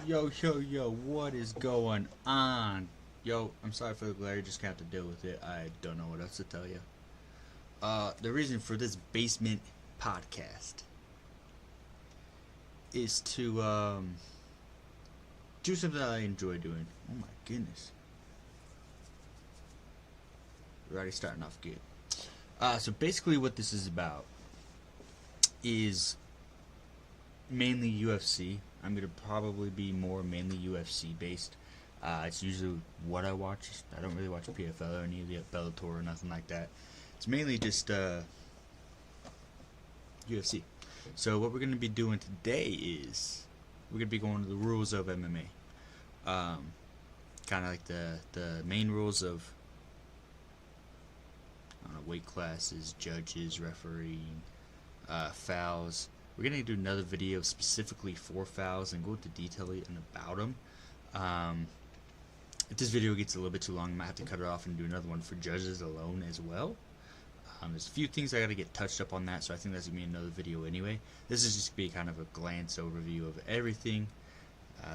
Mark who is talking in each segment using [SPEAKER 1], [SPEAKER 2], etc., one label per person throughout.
[SPEAKER 1] Yo, what is going on? Yo, I'm sorry for the glare, you just have to deal with it. I don't know what else to tell you. The reason for this basement podcast is to, do something that I enjoy doing. Oh my goodness. We're already starting off good. So basically what this is about is mainly UFC. I'm going to probably be more mainly UFC based. It's usually what I watch. I don't really watch PFL or any of the Bellator or nothing like that. It's mainly just UFC. So what we're going to be doing today is we're going to be going to the rules of MMA. Kind of like the main rules of weight classes, judges, refereeing, fouls. We're going to do another video specifically for fouls and go into detail and about them. If this video gets a little bit too long, I might have to cut it off and do another one for judges alone as well. There's a few things I got to get touched up on that, so I think that's going to be another video anyway. This is just going to be kind of a glance overview of everything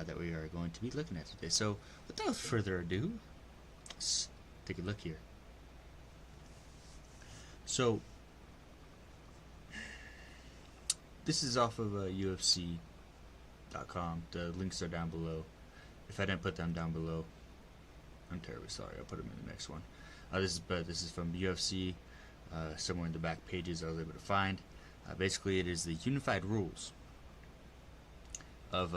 [SPEAKER 1] that we are going to be looking at today. So without further ado, let's take a look here. So this is off of UFC.com. The links are down below. If I didn't put them down below, I'm terribly sorry. I'll put them in the next one. This is from UFC. Somewhere in the back pages I was able to find. Basically, it is the unified rules of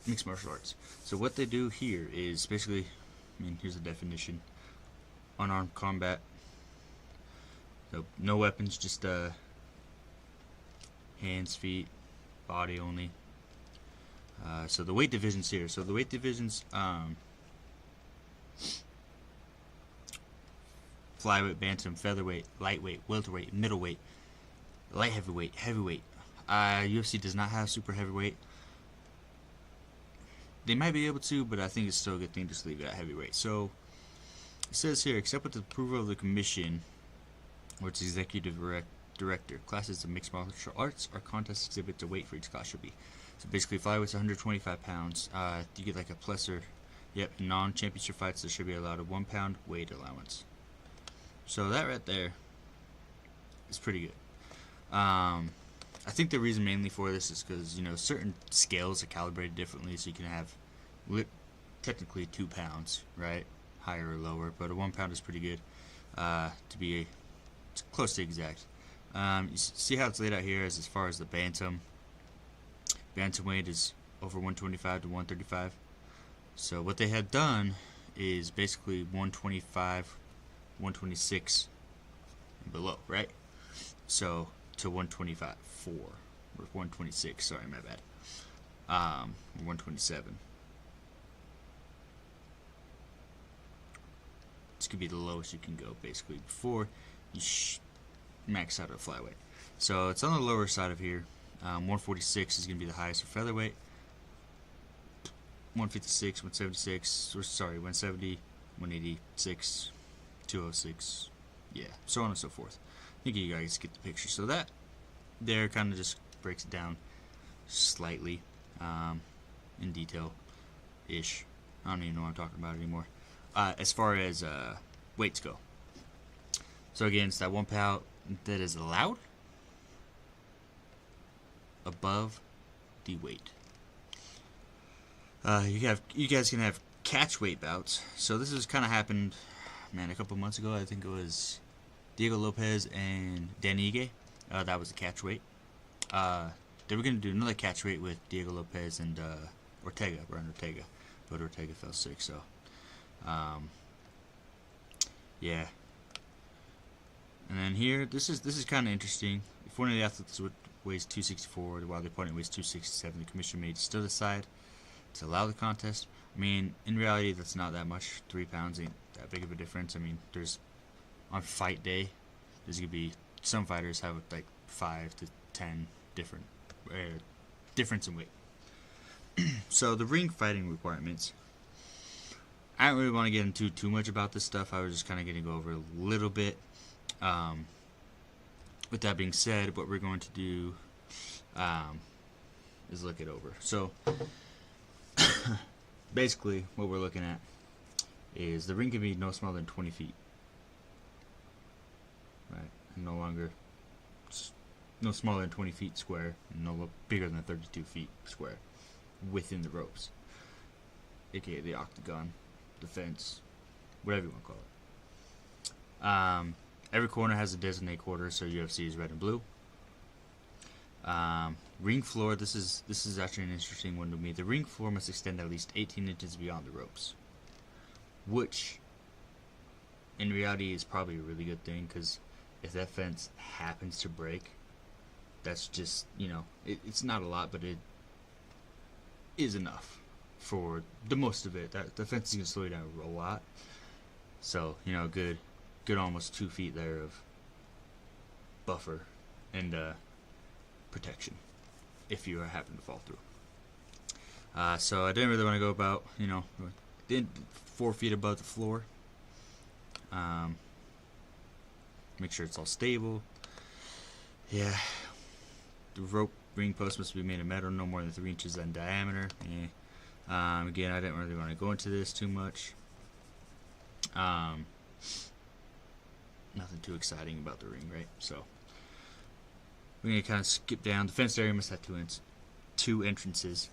[SPEAKER 1] mixed martial arts. So what they do here is basically, here's the definition: unarmed combat. So no weapons, just hands, feet, body only. So the weight divisions here. So the weight divisions: flyweight, bantam, featherweight, lightweight, welterweight, middleweight, light heavyweight, heavyweight. UFC does not have super heavyweight. They might be able to, but I think it's still a good thing to just leave it at heavyweight. So it says here, except with the approval of the commission or its executive director, classes of mixed martial arts or contest exhibits a weight for each class should be. So basically, flyweight's 125 pounds. You get like a plus or, non-championship fights, there should be allowed a 1 pound weight allowance. So that right there is pretty good. I think the reason mainly for this is because, certain scales are calibrated differently, so you can have technically 2 pounds, right? Higher or lower, but a 1 pound is pretty good to be close to exact. You see how it's laid out here as far as the bantam. Bantamweight is over 125 to 135. So what they had done is basically 125, 126 and below, right? So to 125, 4 or 126. Sorry, my bad. 127. This could be the lowest you can go, basically, before you max out at flyweight. So it's on the lower side of here. 146 is going to be the highest for featherweight. 156, 176, 170, 186, 206, so on and so forth. I think you guys get the picture. So that there kind of just breaks it down slightly in detail-ish. I don't even know what I'm talking about anymore. As far as weights go. So again, it's that 1 pound that is allowed above the weight. You guys can have catch weight bouts. So this has kind of happened, a couple months ago. I think it was Diego Lopez and Dan Ige. That was the catch weight. They were going to do another catch weight with Diego Lopez and Brian Ortega, but Ortega fell sick. So, yeah. And then here, this is kind of interesting. If one of the athletes weighs 264 while the opponent weighs 267, the commission may still decide to allow the contest. In reality, that's not that much. 3 pounds ain't that big of a difference. There's on fight day, there's gonna be some fighters have like 5 to 10 different difference in weight. So the ring fighting requirements. I don't really want to get into too much about this stuff. I was just kind of going to go over a little bit. With that being said, what we're going to do is look it over. So basically what we're looking at is the ring can be no smaller than 20 feet, right? And no smaller than 20 feet square, and no bigger than 32 feet square within the ropes, aka the octagon, the fence, whatever you want to call it. Every corner has a designated quarter, so UFC is red and blue. Ring floor, this is actually an interesting one to me. The ring floor must extend at least 18 inches beyond the ropes, which in reality is probably a really good thing, because if that fence happens to break, that's just, it's not a lot, but it is enough for the most of it. That the fence is going to slow you down a lot. So, good almost 2 feet there of buffer and protection if you happen to fall through. So I didn't really want to go about, 4 feet above the floor. Make sure it's all stable. Yeah. The rope ring post must be made of metal, no more than 3 inches in diameter. Again, I didn't really want to go into this too much. Nothing too exciting about the ring, right? So we're going to kind of skip down. The fenced area must have two entrances,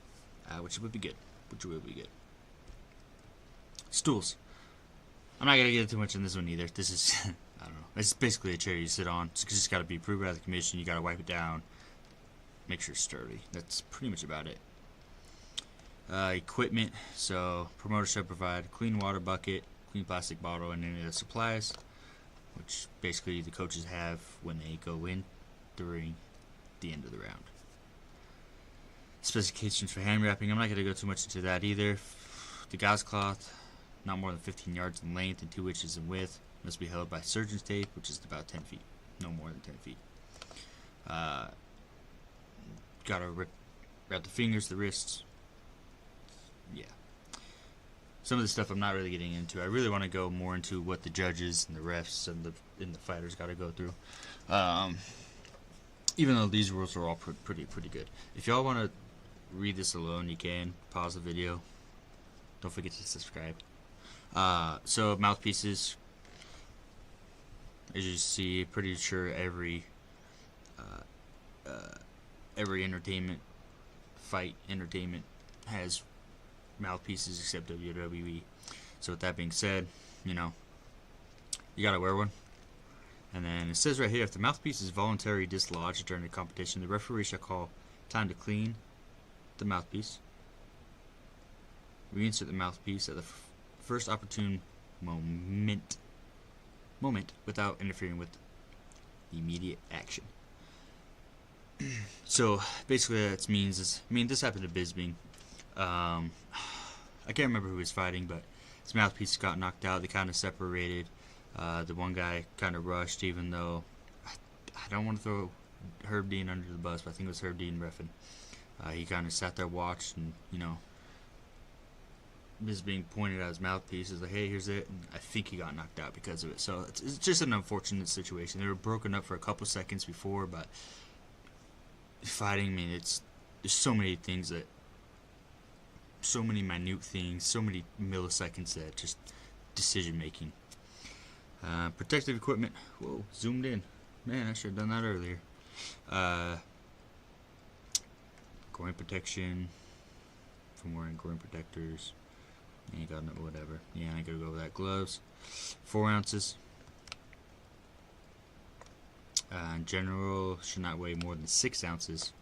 [SPEAKER 1] which would be good. Stools. I'm not going to get too much in this one either. This is, I don't know. It's basically a chair you sit on. It's just got to be approved by the commission. You got to wipe it down. Make sure it's sturdy. That's pretty much about it. Equipment. So promoters should provide clean water bucket, clean plastic bottle, and any of the supplies, which basically the coaches have when they go in during the end of the round. Specifications for hand wrapping. I'm not going to go too much into that either. The gauze cloth, not more than 15 yards in length and 2 inches in width, must be held by surgeon's tape, which is about 10 feet. No more than 10 feet. Gotta wrap the fingers, the wrists. Yeah. Some of the stuff I'm not really getting into. I really want to go more into what the judges and the refs and the fighters got to go through. Even though these rules are all pretty good. If y'all want to read this alone, you can pause the video. Don't forget to subscribe. So mouthpieces, as you see, pretty sure every entertainment has mouthpieces except WWE. So with that being said, you gotta wear one. And then it says right here, if the mouthpiece is voluntarily dislodged during the competition, the referee shall call time to clean the mouthpiece, reinsert the mouthpiece at the first opportune moment without interfering with the immediate action. So basically that means this happened to Bisping. I can't remember who was fighting, but his mouthpiece got knocked out. They kind of separated. The one guy kind of rushed, even though I don't want to throw Herb Dean under the bus, but I think it was Herb Dean reffing. He kind of sat there, watched, and Bisping pointed at his mouthpiece. Is like, hey, here's it. And I think he got knocked out because of it. So it's just an unfortunate situation. They were broken up for a couple seconds before, but fighting, there's so many things so many minute things, so many milliseconds that just decision making. Protective equipment. Whoa, zoomed in. Man, I should have done that earlier. Groin protection from wearing groin protectors. You got whatever. Yeah, I gotta go with that. Gloves, 4 ounces. In general, should not weigh more than 6 ounces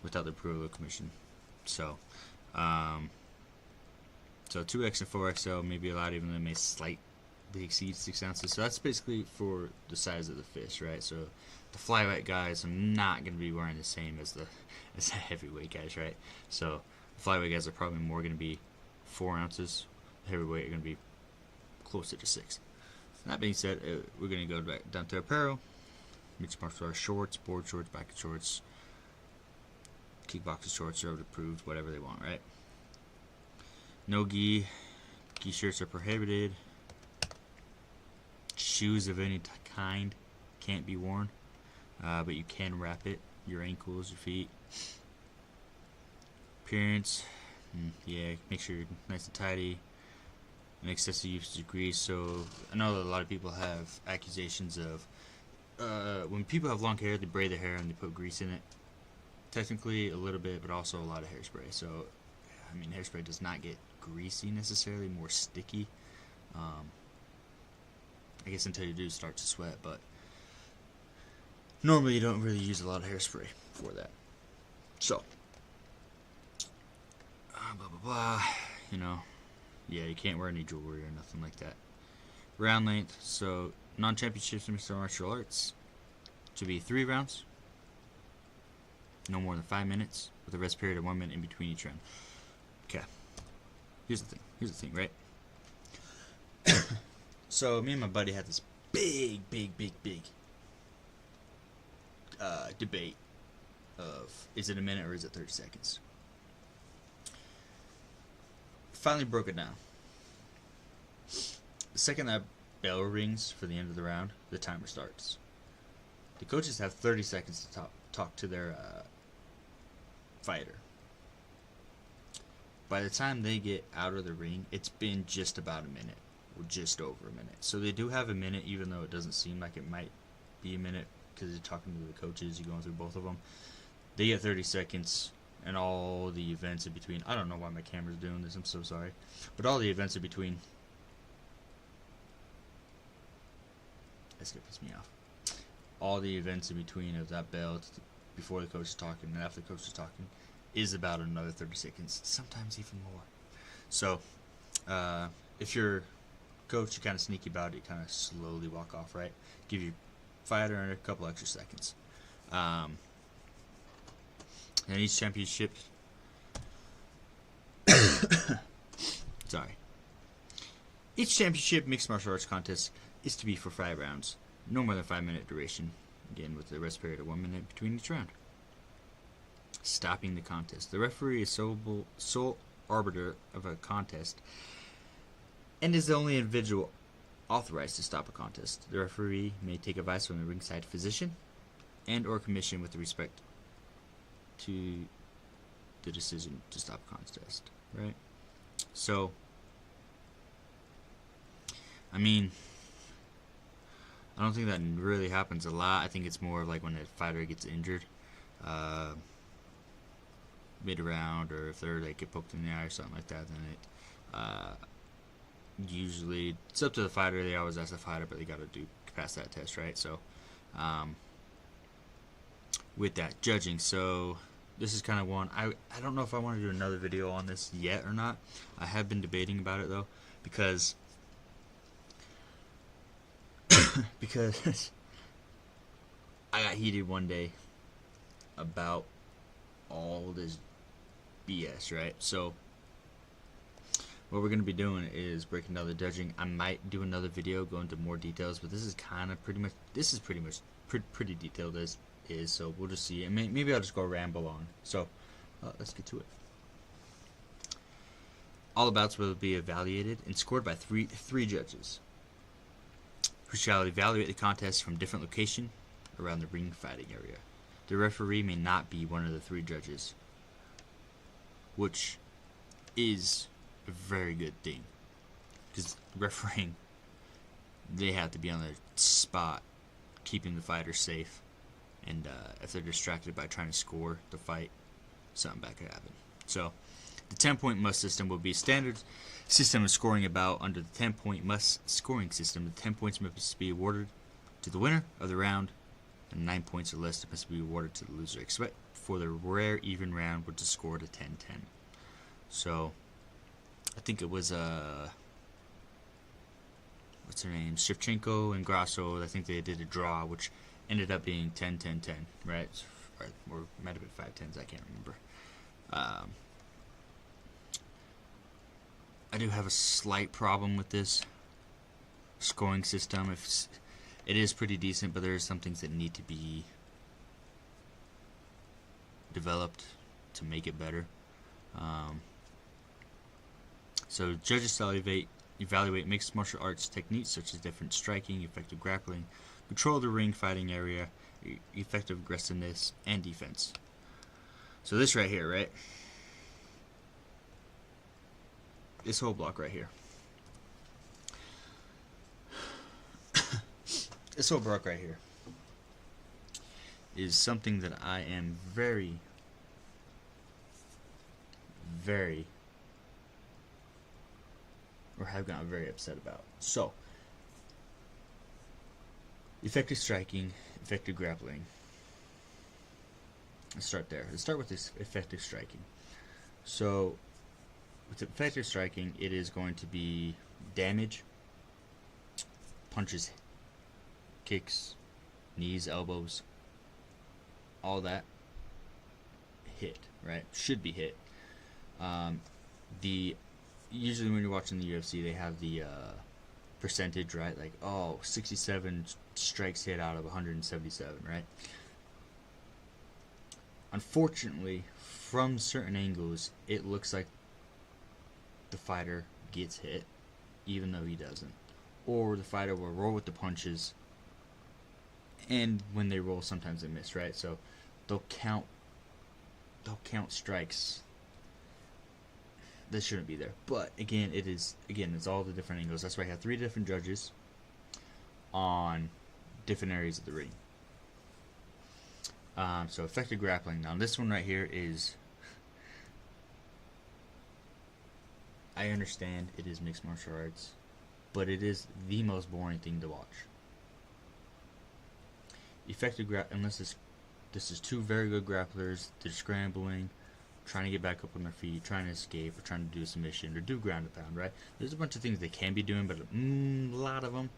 [SPEAKER 1] without the approval of the commission. So 2X and 4XL may be allowed, even though they may slightly exceed 6 ounces. So that's basically for the size of the fish, right? So the flyweight guys are not going to be wearing the same as the heavyweight guys, right? So the flyweight guys are probably more going to be 4 ounces. The heavyweight are going to be closer to 6. That being said, we're going to go back down to apparel. Mixed martial arts shorts, board shorts, bucket shorts, kickboxing shorts are approved, whatever they want, right? No gi. Gi shirts are prohibited. Shoes of any kind can't be worn, but you can wrap it your ankles, your feet. Appearance, yeah, make sure you're nice and tidy. An excessive usage of grease. So I know that a lot of people have accusations of when people have long hair, they braid their hair and they put grease in it. Technically a little bit, but also a lot of hairspray. So I mean, hairspray does not get greasy necessarily, more sticky. I guess until you do start to sweat, but normally you don't really use a lot of hairspray for that. So blah blah blah, you know, yeah, you can't wear any jewelry or nothing like that. Round length, so non-championships in mixed martial arts to be 3 rounds, no more than 5 minutes, with a rest period of 1 minute in between each round. Okay, here's the thing, right? So me and my buddy had this big debate of, is it a minute or is it 30 seconds? Finally broke it down. The second that bell rings for the end of the round, the timer starts. The coaches have 30 seconds to talk to their fighter. By the time they get out of the ring, it's been just about a minute, or just over a minute. So they do have a minute, even though it doesn't seem like it might be a minute, because you're talking to the coaches, you're going through both of them. They get 30 seconds, and all the events in between. I don't know why my camera's doing this, I'm so sorry. But all the events in between. That's gonna piss me off. All the events in between of that bell, before the coach is talking and after the coach is talking, is about another 30 seconds, sometimes even more. So, if you're coach, you're kind of sneaky about it, you kind of slowly walk off, right? Give your fighter a couple extra seconds. And each championship, each championship mixed martial arts contest is to be for 5 rounds, no more than 5 minute duration, again with the rest period of 1 minute between each round. Stopping the contest. The referee is sole arbiter of a contest and is the only individual authorized to stop a contest. The referee may take advice from the ringside physician and or commission with respect to the decision to stop a contest, right? So, I mean, I don't think that really happens a lot. I think it's more like when a fighter gets injured mid-round, or if they're like get poked in the eye or something like that, then it usually, it's up to the fighter. They always ask the fighter, but they got to pass that test, right? So with that judging, so this is kind of one I don't know if I want to do another video on this yet or not. I have been debating about it though, because I got heated one day about all this BS, right? So what we're going to be doing is breaking down the judging. I might do another video, go into more details, but this is kind of pretty detailed as is, so we'll just see. And maybe I'll just go ramble on. So let's get to it. All the bouts will be evaluated and scored by three judges, who shall evaluate the contest from different location around the ring fighting area. The referee may not be one of the 3 judges, which is a very good thing, because refereeing, they have to be on the spot, keeping the fighter safe, and if they're distracted by trying to score the fight, something bad could happen. So the 10-point must system will be a standard system of scoring a bout. Under the 10-point must scoring system, the 10 points must be awarded to the winner of the round, and 9 points or less must be awarded to the loser, except for the rare even round, which is scored a 10-10. So I think it was what's her name, Shevchenko and Grasso. I think they did a draw, which ended up being 10-10-10, right? Or it might have been 5-10s, I can't remember. I do have a slight problem with this scoring system. It is pretty decent, but there are some things that need to be developed to make it better. So judges evaluate mixed martial arts techniques such as different striking, effective grappling, control of the ring fighting area, effective aggressiveness, and defense. So this right here, right? This whole block right here. This whole block right here is something that I am very, or have gotten very upset about. So, effective striking, effective grappling. Let's start there. Let's start with this effective striking. So, with effective striking, it is going to be damage, punches, kicks, knees, elbows, all that hit, right? Should be hit. Usually when you're watching the UFC, they have the percentage, right? Like, 67 strikes hit out of 177, right? Unfortunately, from certain angles, it looks like the fighter gets hit, even though he doesn't. Or the fighter will roll with the punches, and when they roll, sometimes they miss, right? So they'll count strikes that shouldn't be there. But again, it's all the different angles. That's why I have 3 different judges on different areas of the ring. So effective grappling. Now this one right here is, I understand it is mixed martial arts, but it is the most boring thing to watch. Effective unless this is 2 very good grapplers, they're scrambling, trying to get back up on their feet, trying to escape, or trying to do a submission, or do ground and pound, right? There's a bunch of things they can be doing, but a lot of them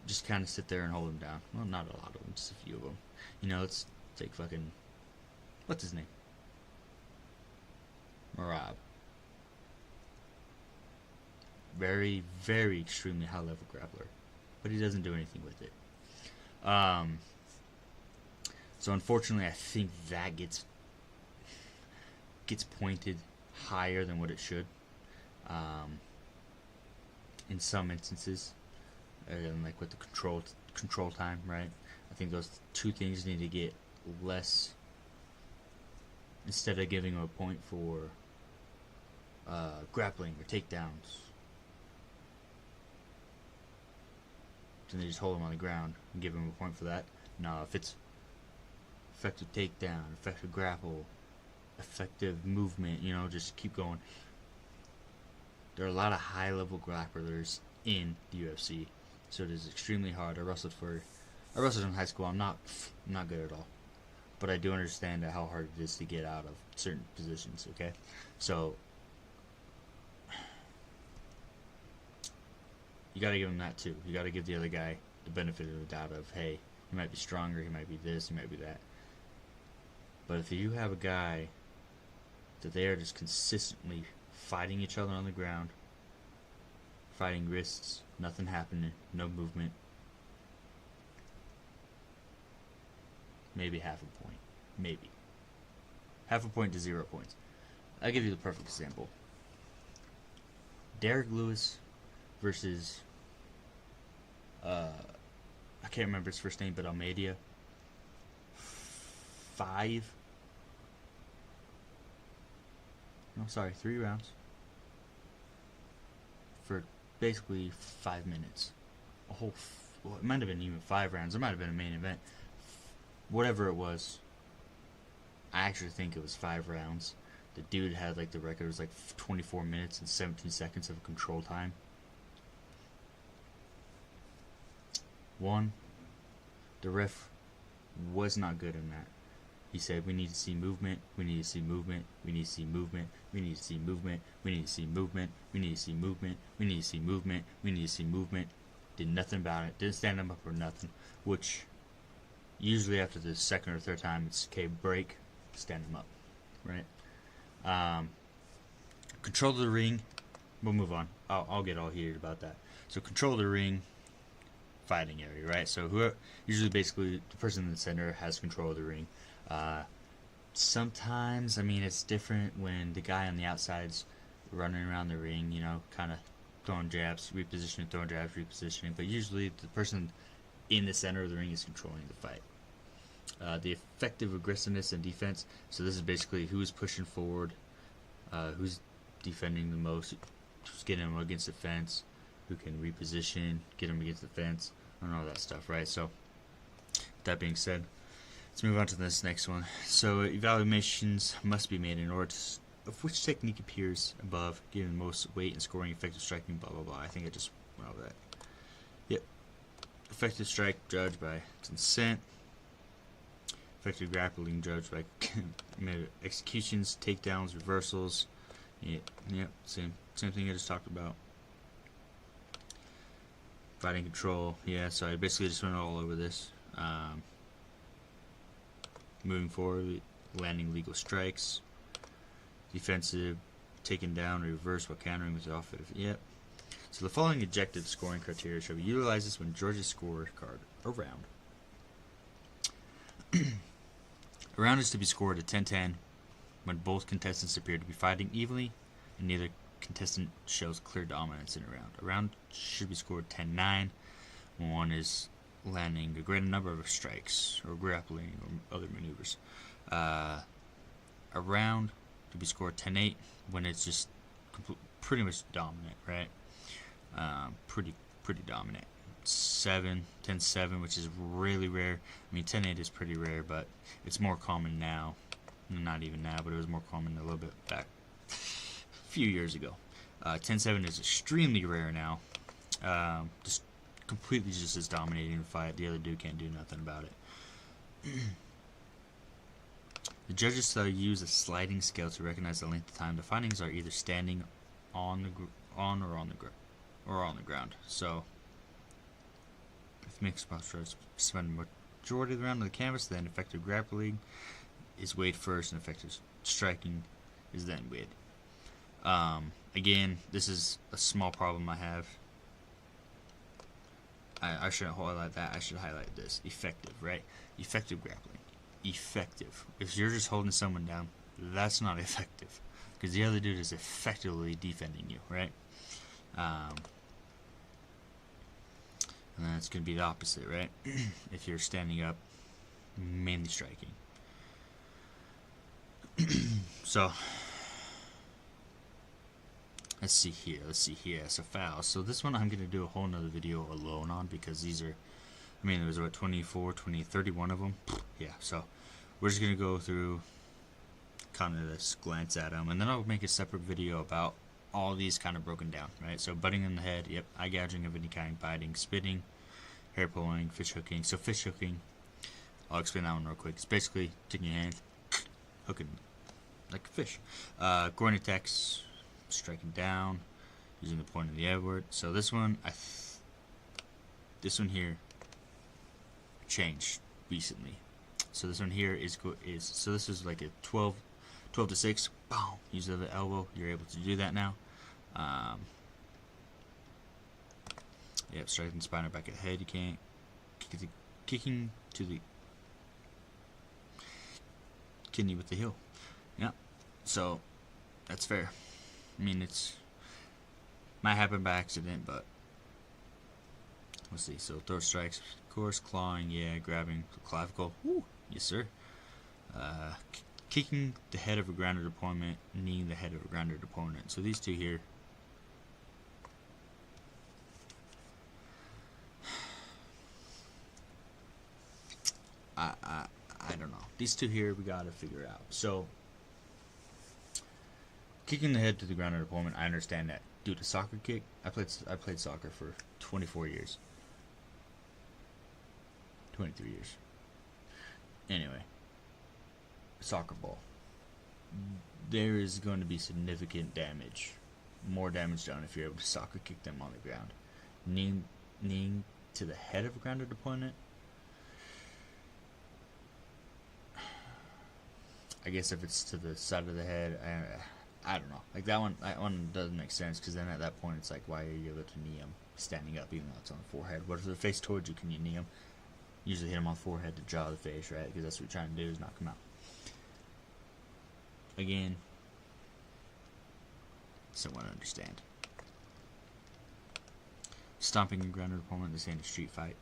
[SPEAKER 1] just kind of sit there and hold them down. Well, not a lot of them, just a few of them. Let's take fucking, what's his name? Marab. Very, very extremely high level grappler, but he doesn't do anything with it. So unfortunately, I think that gets pointed higher than what it should. In some instances, like with the control time, right? I think those 2 things need to get less. Instead of giving him a point for grappling or takedowns, then they just hold him on the ground and give him a point for that. No, if it's effective takedown, effective grapple, effective movement, just keep going. There are a lot of high-level grapplers in the UFC, so it is extremely hard. I wrestled in high school. I'm not good at all, but I do understand how hard it is to get out of certain positions. Okay, so you got to give him that too. You got to give the other guy the benefit of the doubt of, hey, he might be stronger, he might be this, he might be that. But if you have a guy that they are just consistently fighting each other on the ground, fighting wrists, nothing happening, no movement, maybe half a point. Maybe. Half a point to 0 points. I'll give you the perfect example. Derek Lewis versus I can't remember his first name, but Almeida. 3 rounds for basically 5 minutes. It might have been even 5 rounds. It might have been a main event. Whatever it was, I actually think it was 5 rounds. The dude had the record was 24 minutes and 17 seconds of control time. The ref was not good in that. He said, we need to see movement, we need to see movement, we need to see movement, we need to see movement, we need to see movement, we need to see movement, we need to see movement, we need to see movement. Did nothing about it. Didn't stand him up or nothing. Which, usually after the 2nd or 3rd time, it's, okay, break, stand him up. Right? Control of the ring. We'll move on. I'll get all heated about that. So control of the ring, fighting area, right? So usually basically the person in the center has control of the ring. Sometimes, it's different when the guy on the outside's running around the ring, kind of throwing jabs, repositioning, throwing jabs, repositioning. But usually the person in the center of the ring is controlling the fight. The effective aggressiveness and defense. So this is basically who's pushing forward, who's defending the most, who's getting them against the fence, who can reposition, get them against the fence, and all that stuff, right? So, with that being said, let's move on to this next one. So, evaluations must be made in order to, of which technique appears above, given most weight and scoring, effective striking, blah, blah, blah. I think I just went over that. Yep. Effective strike judged by consent. Effective grappling judged by executions, takedowns, reversals. Yep, same thing I just talked about. Fighting control, yeah, so I basically just went all over this. Moving forward, landing legal strikes. Defensive, taken down, reverse while countering with the offensive. Yep. So the following objective scoring criteria shall be utilized when Georgia's scorecard around. A round is to be scored at 10-10 when both contestants appear to be fighting evenly and neither contestant shows clear dominance in a round. A round should be scored 10-9 when one is landing a greater number of strikes or grappling or other maneuvers. A round to be scored 10-8 when it's just pretty much dominant, right? Pretty dominant. 10-7, which is really rare. I mean, 10-8 is pretty rare, but it's more common now. Not even now, but it was more common a little bit back a few years ago. 10-7 is extremely rare now. Just completely just as dominating the fight. The other dude can't do nothing about it. The judges use a sliding scale to recognize the length of time. The findings are either standing on or on the ground. So if mixed martial arts spend the majority of the round on the canvas, then effective grappling is weighed first, and effective striking is then weighed. Again, this is a small problem I have. I shouldn't highlight that. I should highlight this. Effective, right? Effective grappling. Effective. If you're just holding someone down, that's not effective, because the other dude is effectively defending you, right? And then it's going to be the opposite, right? If you're standing up, mainly striking. So, let's see here. So fouls. So this one I'm going to do a whole nother video alone on, because these are, I mean, there's what, 24, 20, 31 of them. Yeah, so we're just going to go through, kind of just glance at them, and then I'll make a separate video about all these kind of broken down, right? So butting in the head, yep, eye gouging of any kind, biting, spitting, hair pulling, fish hooking. So fish hooking, I'll explain that one real quick. It's basically taking your hand, hooking like a fish. Groin attacks, striking down, using the point of the Edward. So this one, this one here changed recently. So this one here is so this is like a 12 to 6. Boom. Use the elbow. You're able to do that now. Yep, striking the spine or back of the head. You can't. Kicking to the kidney with the heel. Yeah. So that's fair. I mean, it's might happen by accident, but let's see. So throw strikes, of course, clawing, yeah, grabbing the clavicle. Woo, yes sir. Kicking the head of a grounded opponent, kneeing the head of a grounded opponent. So these two here. I don't know. These two here we gotta figure out. So kicking the head to the grounded opponent, I understand that. Dude, a soccer kick. I played soccer for 24 years. 23 years. Anyway, soccer ball. There is going to be significant damage. More damage done if you're able to soccer kick them on the ground. Kneeing to the head of a grounded opponent. I guess if it's to the side of the head, I don't know. Like that one doesn't make sense, because then at that point it's like, why are you able to knee him standing up even though it's on the forehead? What if they're face towards you? Can you knee him? Usually hit him on the forehead to jaw the face, right? Because that's what you're trying to do, is knock him out. Again, someone understand. Stomping a grounded opponent, this ain't a street fight.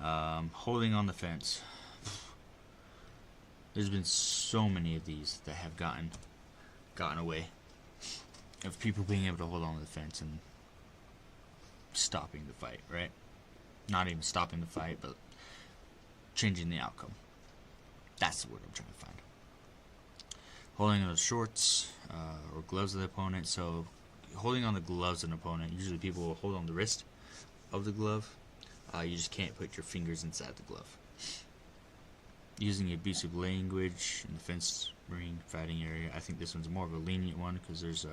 [SPEAKER 1] Holding on the fence. There's been so many of these that have gotten away, of people being able to hold on to the fence and stopping the fight, right? Not even stopping the fight, but changing the outcome. That's the word I'm trying to find. Holding on the shorts or gloves of the opponent. So holding on the gloves of an opponent, usually people will hold on the wrist of the glove. You just can't put your fingers inside the glove. Using abusive language in the fence ring fighting area. I think this one's more of a lenient one because there's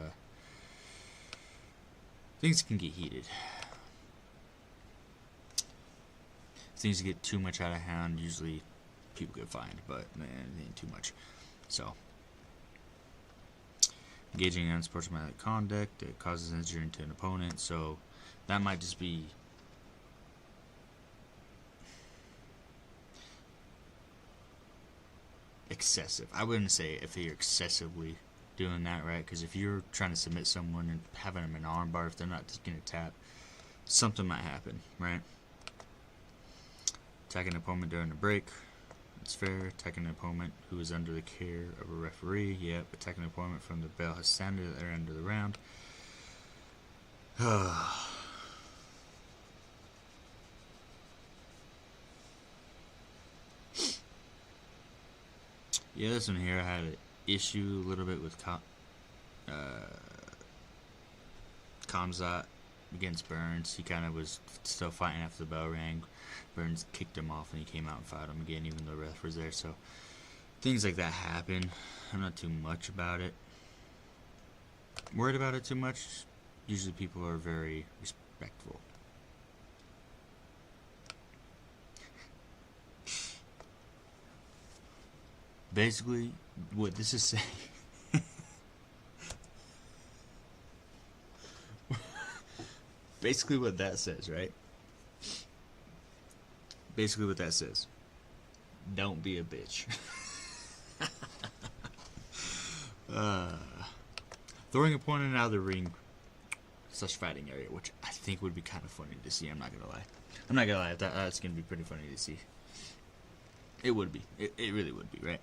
[SPEAKER 1] things can get heated. If things get too much out of hand, usually people get fined, but it ain't too much. So, engaging in unsportsmanlike conduct that causes injury to an opponent. So, that might just be excessive. I wouldn't say if you're excessively doing that, right? Because if you're trying to submit someone and having them in an armbar, if they're not just going to tap, something might happen, right? Attacking an opponent during a break, it's fair. Attacking an opponent who is under the care of a referee, yep. Attacking an opponent from the bell has sounded at their end of the round. Yeah, this one here I had an issue a little bit with Kamzat against Burns. He kind of was still fighting after the bell rang. Burns kicked him off and he came out and fought him again, even though the ref was there. So things like that happen. I'm not too much about it. Worried about it too much. Usually people are very respectful. Basically, what this is saying. Basically, what that says, right? Basically, what that says. Don't be a bitch. Throwing opponent out of the ring / fighting area, which I think would be kind of funny to see. I'm not gonna lie. That's gonna be pretty funny to see. It would be. It really would be, right?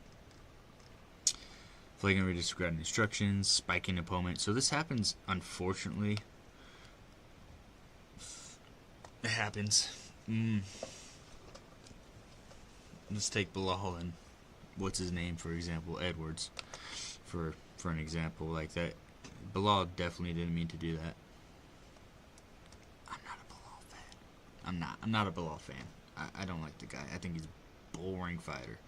[SPEAKER 1] Flagrantly disregarding instructions, spiking opponent. So this happens, unfortunately. It happens. Let's take Bilal and what's his name, for example, Edwards, for an example like that. Bilal definitely didn't mean to do that. I'm not a Bilal fan. I'm not a Bilal fan. I don't like the guy. I think he's a boring fighter.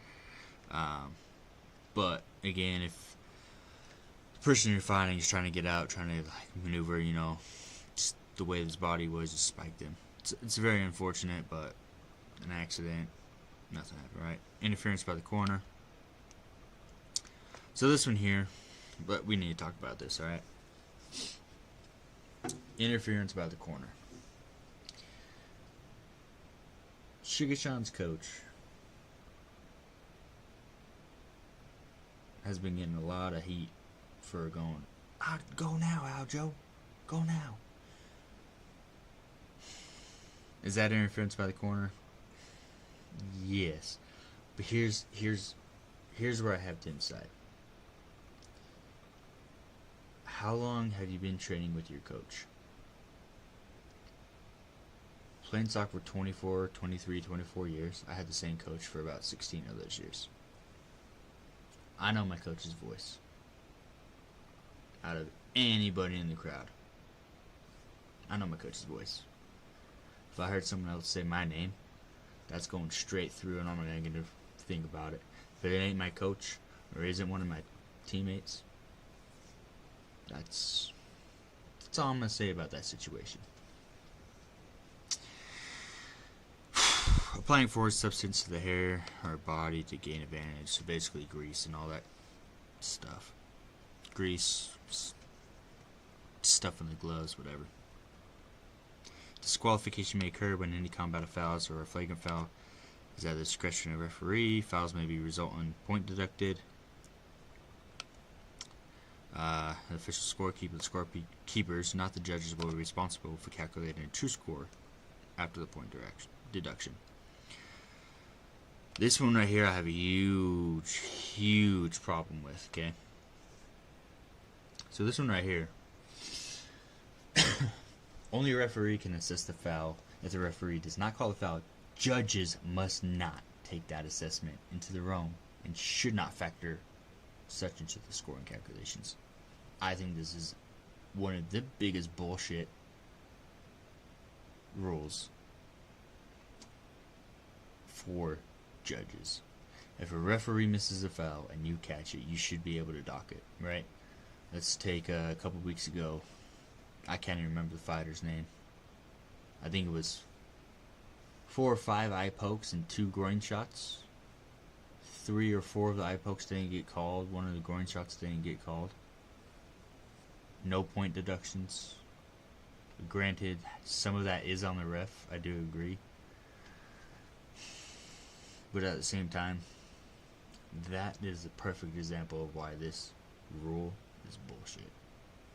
[SPEAKER 1] But again, if the person you're fighting is trying to get out, trying to like maneuver, just the way his body was, just spiked him. It's very unfortunate, but an accident, nothing happened, right? Interference by the corner. So this one here, but we need to talk about this, alright? Interference by the corner. Shigashan's coach has been getting a lot of heat for going, go now, Aljo. Go now. Is that interference by the corner? Yes. But here's where I have to decide. How long have you been training with your coach? Playing soccer for 24 years. I had the same coach for about 16 of those years. I know my coach's voice. Out of anybody in the crowd. I know my coach's voice. If I heard someone else say my name, that's going straight through and I'm not going to think about it. If it ain't my coach or isn't one of my teammates, that's all I'm going to say about that situation. Applying forward substance to the hair or body to gain advantage. So basically grease and all that stuff. Grease, stuff in the gloves, whatever. Disqualification may occur when any combat of fouls or a flagrant foul is at the discretion of the referee. Fouls may result in point deducted. The official scorekeeper, the scorekeepers, not the judges, will be responsible for calculating a true score after the point deduction. This one right here, I have a huge huge problem with, okay? So this one right here. Only a referee can assess the foul. If the referee does not call the foul, judges must not take that assessment into their own and should not factor such into the scoring calculations. I think this is one of the biggest bullshit rules for judges. If a referee misses a foul and you catch it, you should be able to dock it, right? Let's take a couple weeks ago. I can't even remember the fighter's name. I think it was 4 or 5 eye pokes and 2 groin shots. 3 or 4 of the eye pokes didn't get called. 1 of the groin shots didn't get called. No point deductions. Granted, some of that is on the ref. I do agree. But at the same time, that is a perfect example of why this rule is bullshit.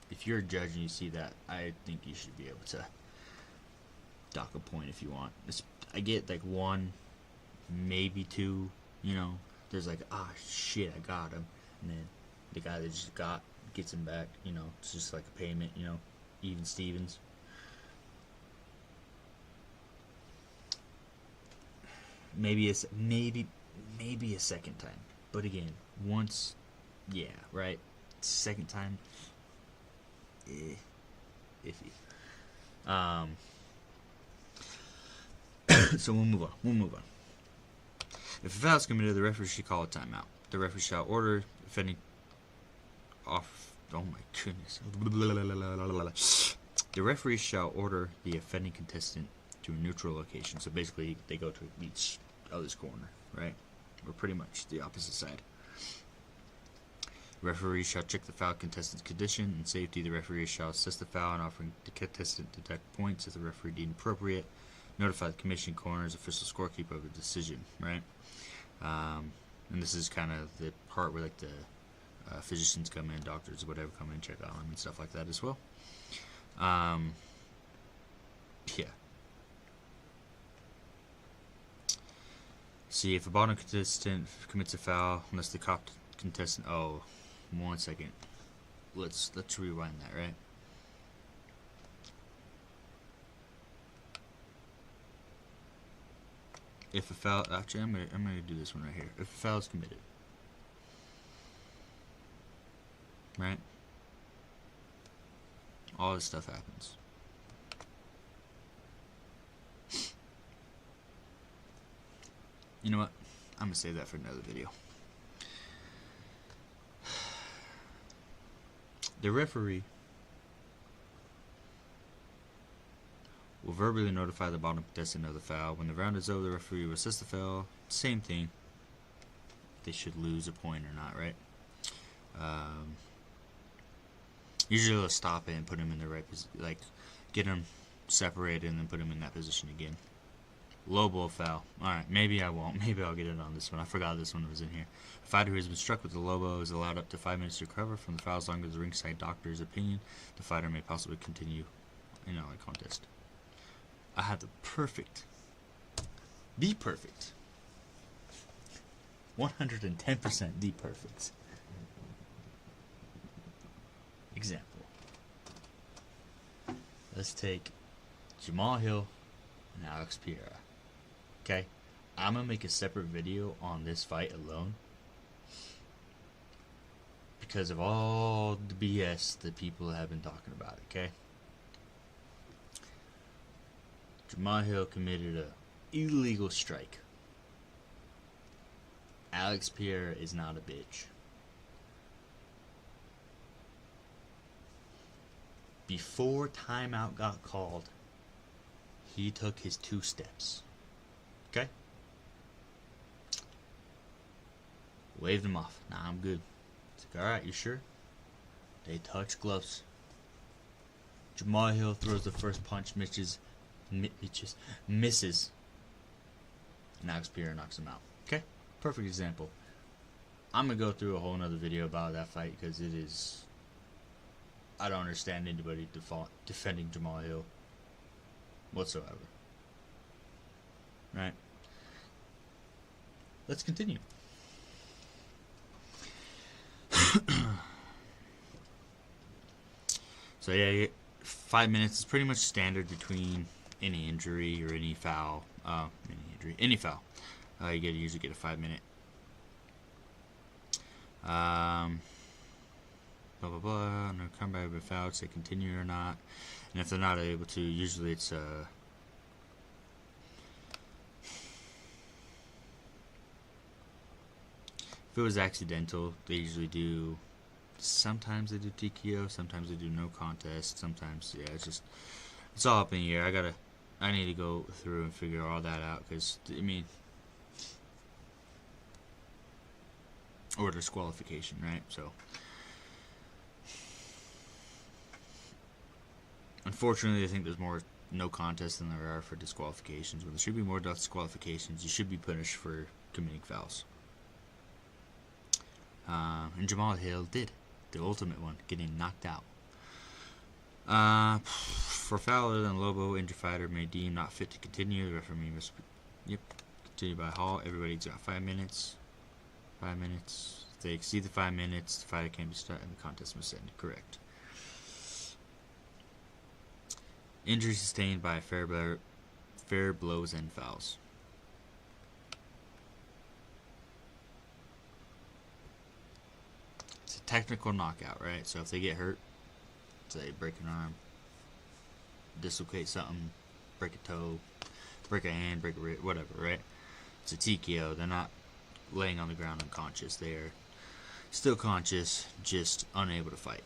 [SPEAKER 1] If you're a judge and you see that, I think you should be able to dock a point if you want. I get like 1, maybe 2, you know. There's like, ah, shit, I got him. And then the guy that just got gets him back, you know. It's just like a payment, you know. Even Stevens. Maybe a second time. But again, once, yeah, right? Second time, iffy. So we'll move on. If a foul is committed, the referee should call a timeout. The referee shall order offending off. Oh my goodness. The referee shall order the offending contestant to a neutral location. So basically, they go to each other's corner, right? Or pretty much the opposite side. The referee shall check the foul contestant's condition and safety. The referee shall assess the foul and offering the contestant deduct points if the referee deemed appropriate. Notify the commission, coroner's official scorekeeper of the decision, right? And this is kind of the part where like the physicians come in, doctors, whatever, come in, check on them and stuff like that as well. Yeah. See, if a bottom contestant commits a foul, unless the cop contestant. Oh, 1 second. Let's rewind that, right? If a foul, actually, I'm gonna do this one right here. If a foul is committed, right? All this stuff happens. You know what? I'm gonna save that for another video. The referee will verbally notify the bottom contestant of the foul. When the round is over, the referee will assess the foul. Same thing. They should lose a point or not, right? Usually they'll stop it and put him in the right position, like get him separated and then put him in that position again. Low blow foul. Alright, maybe I won't. Maybe I'll get it on this one. I forgot this one was in here. A fighter who has been struck with the low blow is allowed up to 5 minutes to recover from the foul as long as the ringside doctor's opinion. The fighter may possibly continue in a contest. I have the perfect 110% the perfect example. Let's take Jamal Hill and Alex Pereira. Okay? I'm gonna make a separate video on this fight alone because of all the BS that people have been talking about, okay? Jamal Hill committed a illegal strike. Alex Pereira is not a bitch. Before timeout got called, he took his 2 steps. Okay? Waved him off. Nah, I'm good. It's like, alright, you sure? They touch gloves. Jamal Hill throws the first punch, misses. And Alex Pereira knocks him out. Okay? Perfect example. I'm going to go through a whole nother video about that fight because it is... I don't understand anybody defending Jamal Hill whatsoever. Right? Let's continue. So yeah, 5 minutes is pretty much standard between any injury or any foul. Any foul. You usually get a 5 minute. Blah blah blah. No comeback with foul. Say continue or not. And if they're not able to, usually it's if it was accidental, they usually do. Sometimes they do TKO, sometimes they do no contest, sometimes it's all up in the air. I need to go through and figure all that out because or disqualification, right? So unfortunately, I think there's more no contest than there are for disqualifications. When there should be more disqualifications, you should be punished for committing fouls. And Jamal Hill did. The ultimate one, getting knocked out. For foul other than Lobo, injured fighter may deem not fit to continue. The referee must continue by halt. Everybody's got 5 minutes. 5 minutes. If they exceed the 5 minutes, the fighter can't be started and the contest must end. Correct. Injury sustained by fair blows and fouls. It's a technical knockout, right? So if they get hurt, say break an arm, dislocate something, break a toe, break a hand, break a wrist, whatever, right? It's a TKO. They're not laying on the ground unconscious. They are still conscious, just unable to fight.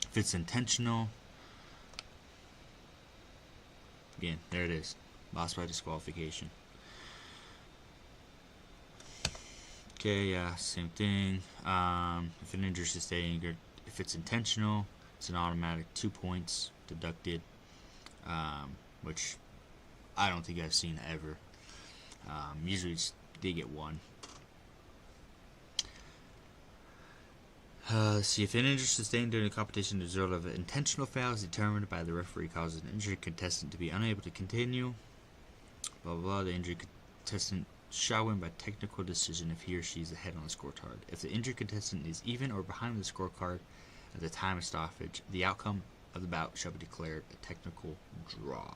[SPEAKER 1] If it's intentional, again, there it is. Lost by disqualification. Okay, yeah, same thing. If an injury is sustained, if it's intentional, it's an automatic 2 points deducted, which I don't think I've seen ever. Usually they get 1. Let's see. If an injury sustained during a competition as a result of an intentional foul is determined by the referee causes an injured contestant to be unable to continue, blah blah blah, the injured contestant shall win by technical decision if he or she is ahead on the scorecard. If the injured contestant is even or behind the scorecard at the time of stoppage, the outcome of the bout shall be declared a technical draw.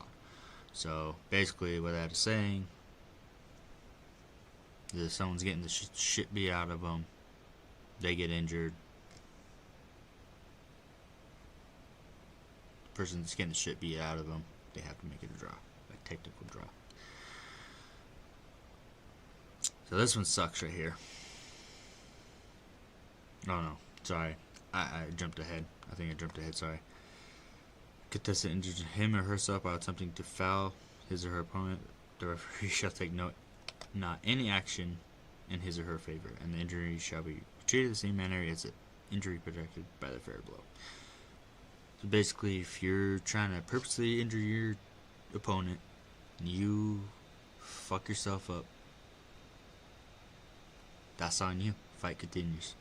[SPEAKER 1] So basically what that is saying is if someone's getting the shit beat out of them, they get injured, the person that's getting the shit beat out of them, they have to make it a draw, a technical draw. So this one sucks right here. Oh no, sorry. I jumped ahead. I think I jumped ahead, sorry. Contestant injured him or herself by attempting to foul his or her opponent. The referee shall take not any action in his or her favor, and the injury shall be treated the same manner as the injury protected by the fair blow. So basically, if you're trying to purposely injure your opponent, and you fuck yourself up, that's on you. Fight continues.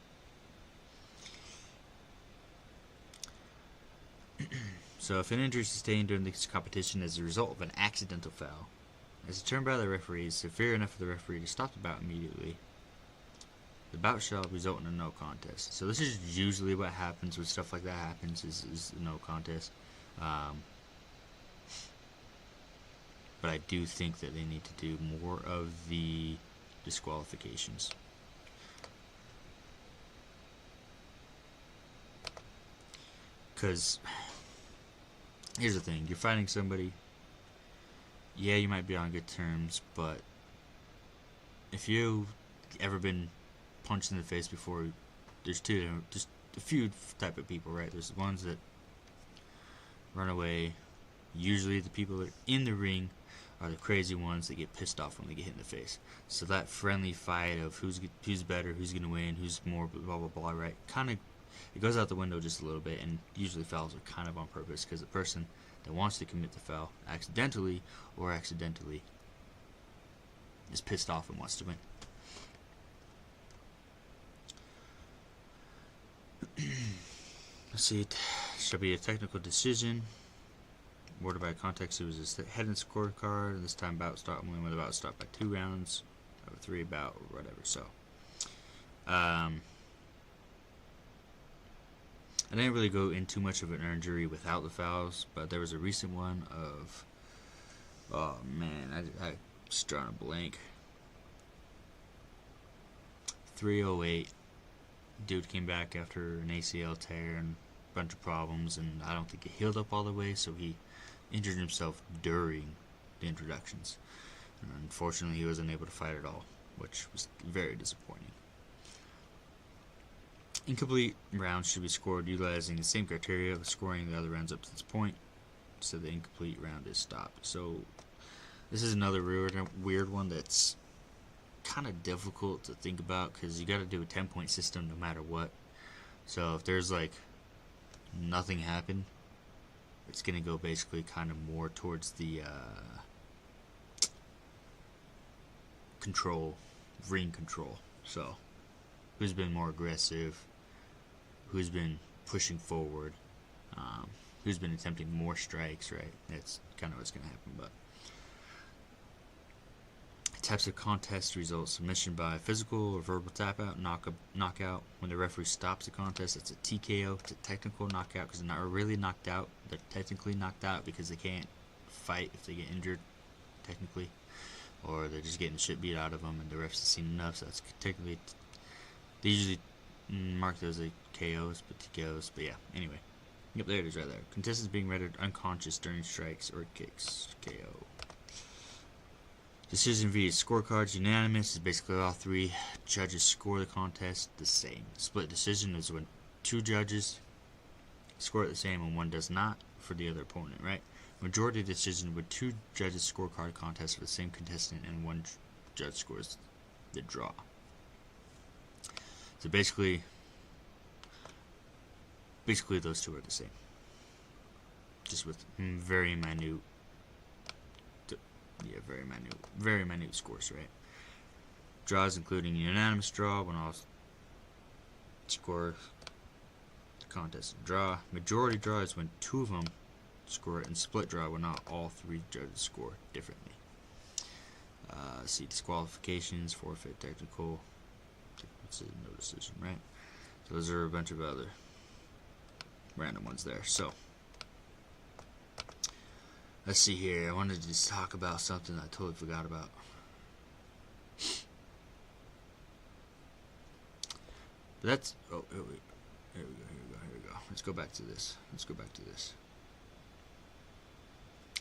[SPEAKER 1] So if an injury sustained during this competition as a result of an accidental foul, as determined by the referee, is severe enough for the referee to stop the bout immediately, the bout shall result in a no contest. So this is usually what happens when stuff like that happens, is a no contest. But I do think that they need to do more of the disqualifications. Because here's the thing, you're fighting somebody, yeah, you might be on good terms, but if you've ever been punched in the face before, there's a few type of people, right? There's the ones that run away. Usually the people that are in the ring are the crazy ones that get pissed off when they get hit in the face. So that friendly fight of who's better, who's going to win, who's more blah blah blah, right? Kind of, it goes out the window just a little bit, and usually fouls are kind of on purpose because the person that wants to commit the foul accidentally is pissed off and wants to win. Let's see, it shall be a technical decision. Awarded by context, it was a head and scorecard, and this time bout start only when the bout start by 2 rounds, or 3 bout, or whatever. So, I didn't really go into much of an injury without the fouls, but there was a recent one of, oh man, I just drawing a blank. 308. Dude came back after an ACL tear and a bunch of problems, and I don't think it healed up all the way, so he injured himself during the introductions. And unfortunately, he wasn't able to fight at all, which was very disappointing. Incomplete rounds should be scored utilizing the same criteria of scoring the other rounds up to this point, so the incomplete round is stopped. So this is another weird one that's kind of difficult to think about, because you got to do a 10-point system no matter what. So if there's like nothing happened, it's going to go basically kind of more towards the ring control. So who's been more aggressive, who's been pushing forward, who's been attempting more strikes, right? That's kind of what's going to happen. But types of contest results: submission by physical or verbal tap out, knockout. When the referee stops the contest, it's a TKO. It's a technical knockout because they're not really knocked out. They're technically knocked out because they can't fight if they get injured, technically, or they're just getting the shit beat out of them and the refs have seen enough. So that's technically, they usually mark those like KOs, but TKOs. But yeah, anyway, yep, there it is right there. Contestants being rendered unconscious during strikes or kicks, KO. Decision via scorecards. Unanimous is basically all three judges score the contest the same. Split decision is when two judges score it the same and one does not for the other opponent, right? Majority decision when two judges scorecard contest for the same contestant and one judge scores the draw. So basically those two are the same, just with very minute scores, right? Draws including unanimous draw when all score the contest draw. Majority draw is when two of them score it, and split draw when not all three judges score differently. See disqualifications, forfeit, technical. It's no decision, right? So those are a bunch of other random ones there. So let's see here. I wanted to just talk about something I totally forgot about. But that's here we go. Let's go back to this.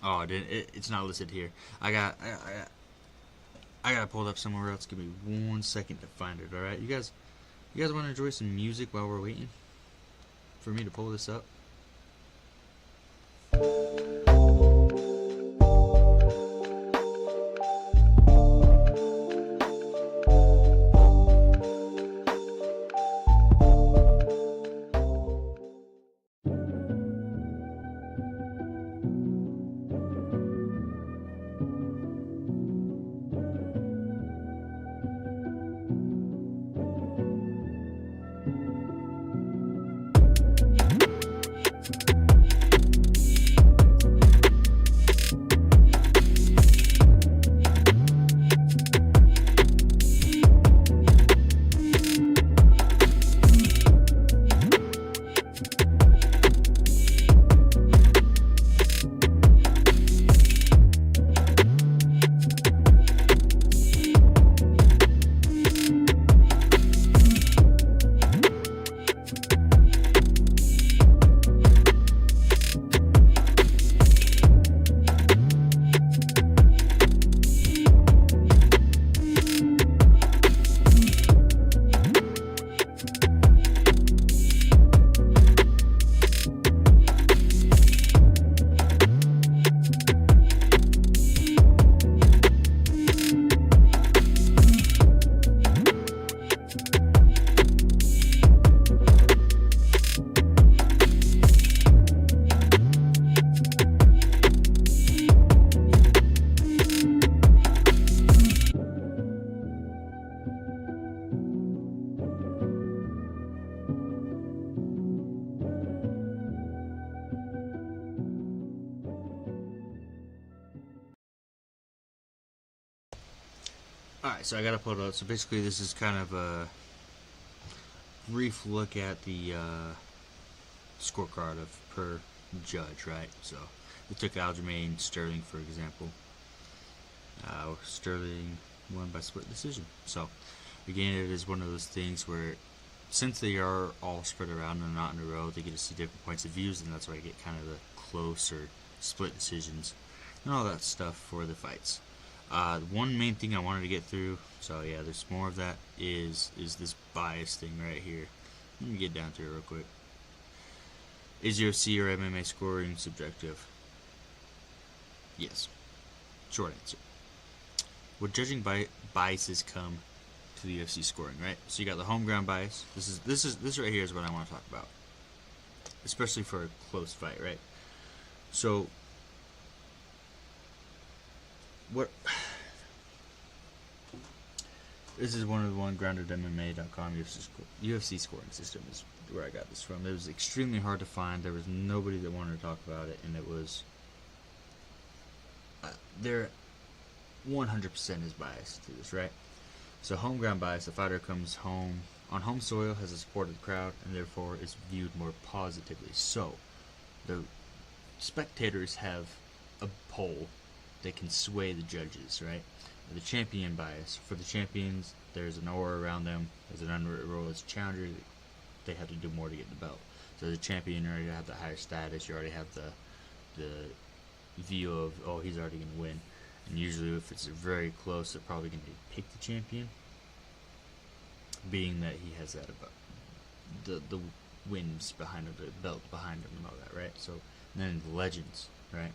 [SPEAKER 1] Oh, it's not listed here. I got it pulled up somewhere else. Give me 1 second to find it. All right, you guys want to enjoy some music while we're waiting for me to pull this up? Alright, so I gotta pull it up. So basically this is kind of a brief look at the scorecard of per judge, right? So we took Aljamain Sterling, for example. Sterling won by split decision. So again, it is one of those things where, since they are all spread around and not in a row, they get to see different points of views, and that's why I get kind of the close or split decisions and all that stuff for the fights. One main thing I wanted to get through, so yeah, there's more of that, is this bias thing right here. Let me get down to it real quick. Is UFC or MMA scoring subjective? Yes. Short answer. Would judging biases come to the UFC scoring, right? So you got the home ground bias. This right here is what I want to talk about, especially for a close fight, right? So what? This is one of the groundedmma.com UFC scoring system is where I got this from. It was extremely hard to find. There was nobody that wanted to talk about it, and it was there 100% is biased to this, right? So home ground bias, the fighter comes home on home soil, has the support of the crowd, and therefore is viewed more positively. So the spectators have a poll that can sway the judges, right? The champion bias, for the champions, there's an aura around them. There's an unwritten rule as a challenger. They have to do more to get the belt. So the champion, you already have the higher status. You already have the view of, oh, he's already going to win. And usually if it's very close, they're probably going to pick the champion, being that he has that about the wins behind him, the belt behind him and all that, right? So then the legends, right?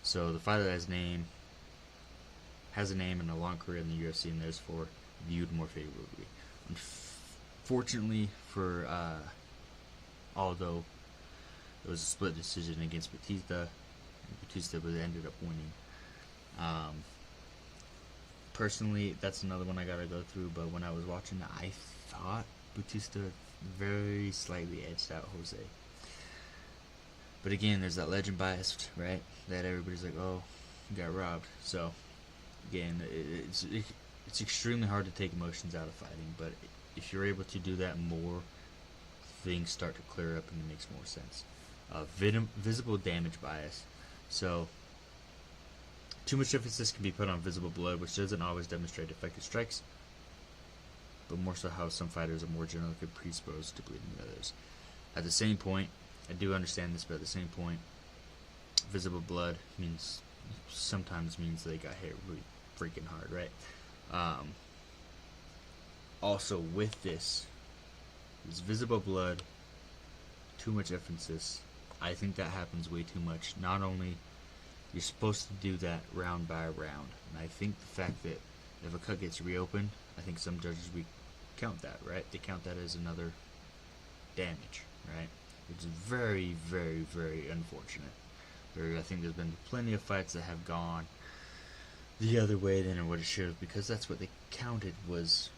[SPEAKER 1] So the fighter that has a name and a long career in the UFC, and therefore viewed more favorably. Unfortunately for although it was a split decision against Batista, ended up winning. Personally, that's another one I gotta go through, but when I was watching it, I thought Batista very slightly edged out Jose. But again, there's that legend bias, right? That everybody's like, oh, you got robbed. So again, it's extremely hard to take emotions out of fighting, but if you're able to do that more, things start to clear up and it makes more sense. Visible damage bias. So too much emphasis can be put on visible blood, which doesn't always demonstrate effective strikes, but more so how some fighters are more generally predisposed to bleeding than others. At the same point, I do understand this, but at the same point, visible blood sometimes means they got hit really freaking hard, right? Also with this visible blood, too much emphasis. I think that happens way too much. Not only you're supposed to do that round by round, and I think the fact that if a cut gets reopened, I think some judges count that, right? They count that as another damage, right? Which is very, very, very unfortunate. I think there's been plenty of fights that have gone the other way than what it should have, because that's what they counted was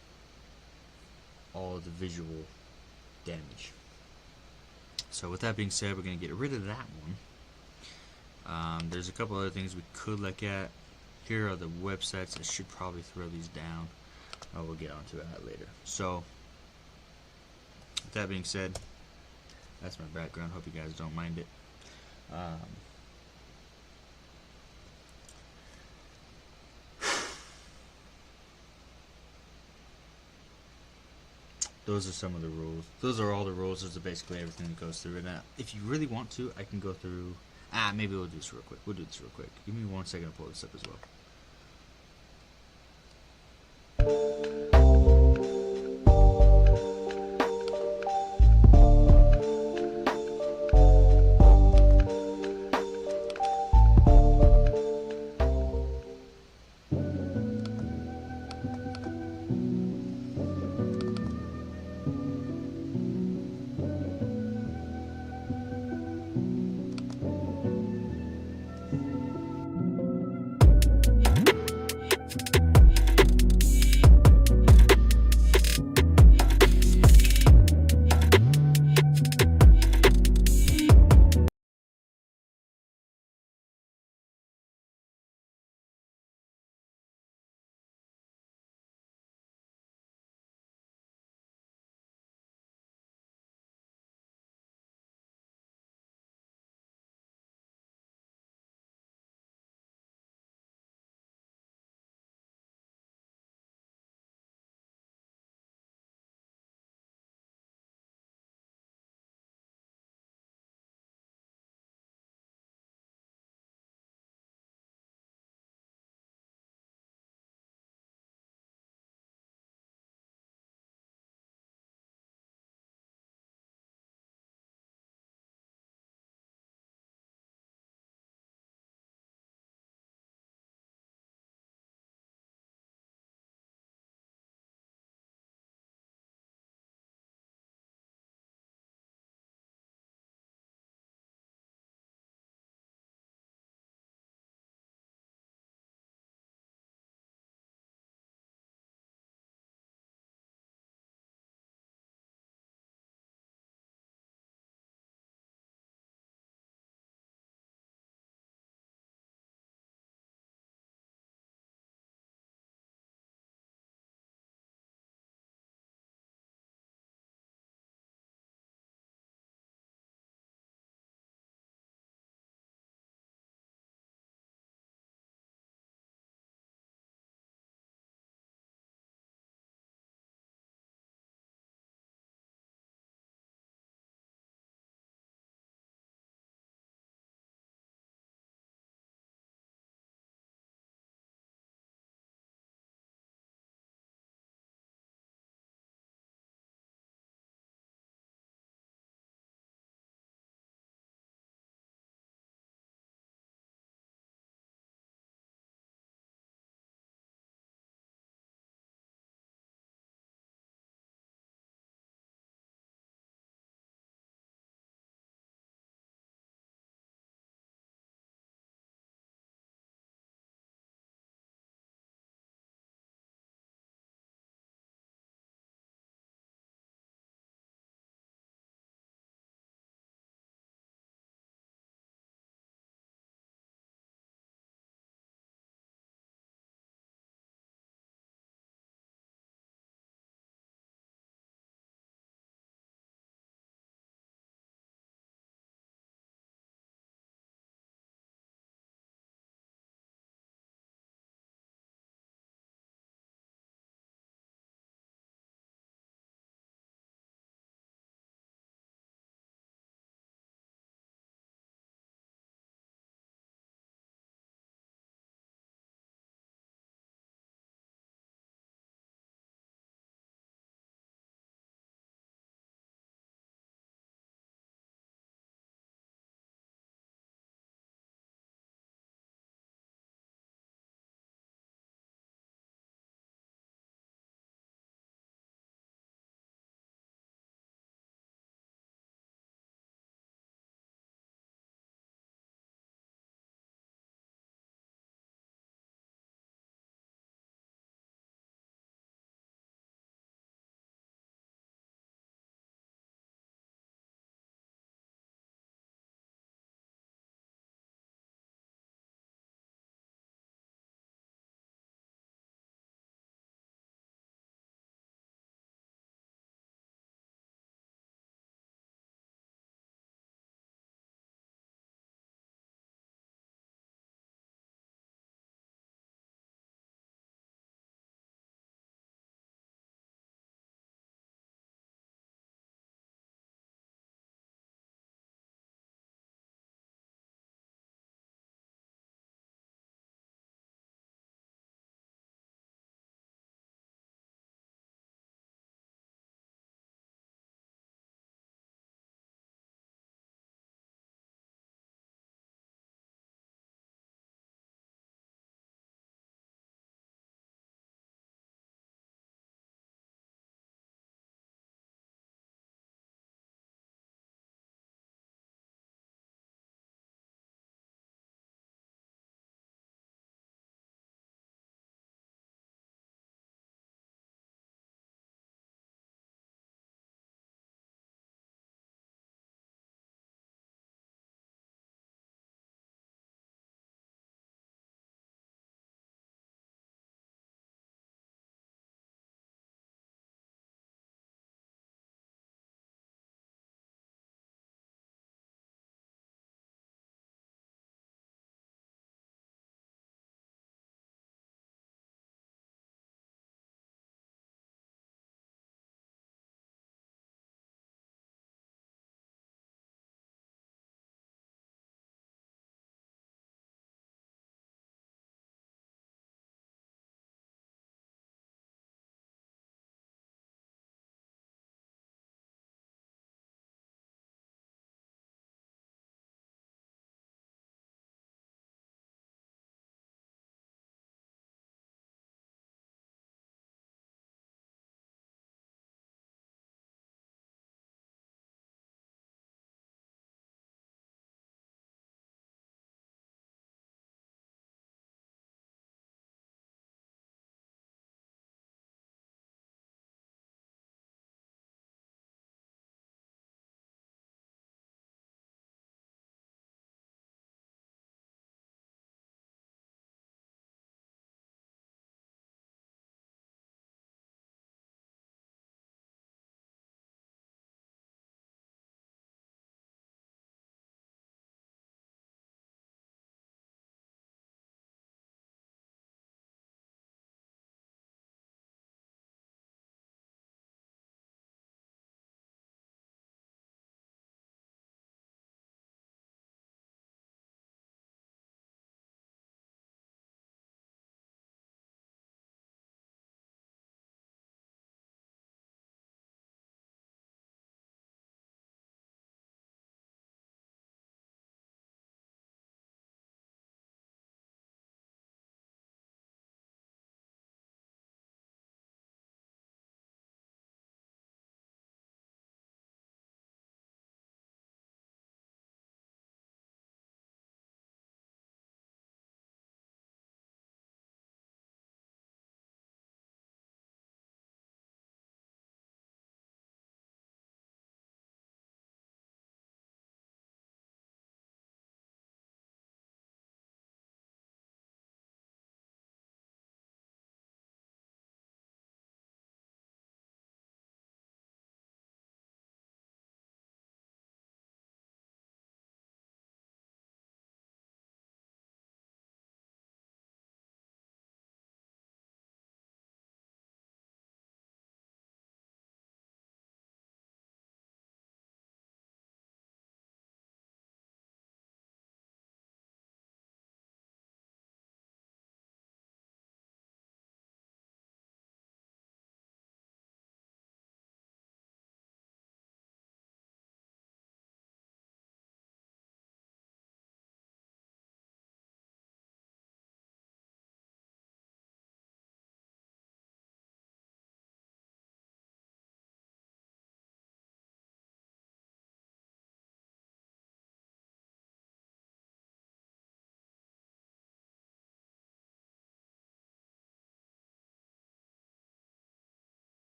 [SPEAKER 1] all of the visual damage. So with that being said, we're going to get rid of that one. There's a couple other things we could look at. Here are the websites. I should probably throw these down. We'll get onto that later. So with that being said, that's my background. Hope you guys don't mind it. Those are some of the rules. Those are all the rules. Those are basically everything that goes through it. Now, if you really want to, I can go through. Maybe we'll do this real quick. We'll do this real quick. Give me 1 second to pull this up as well.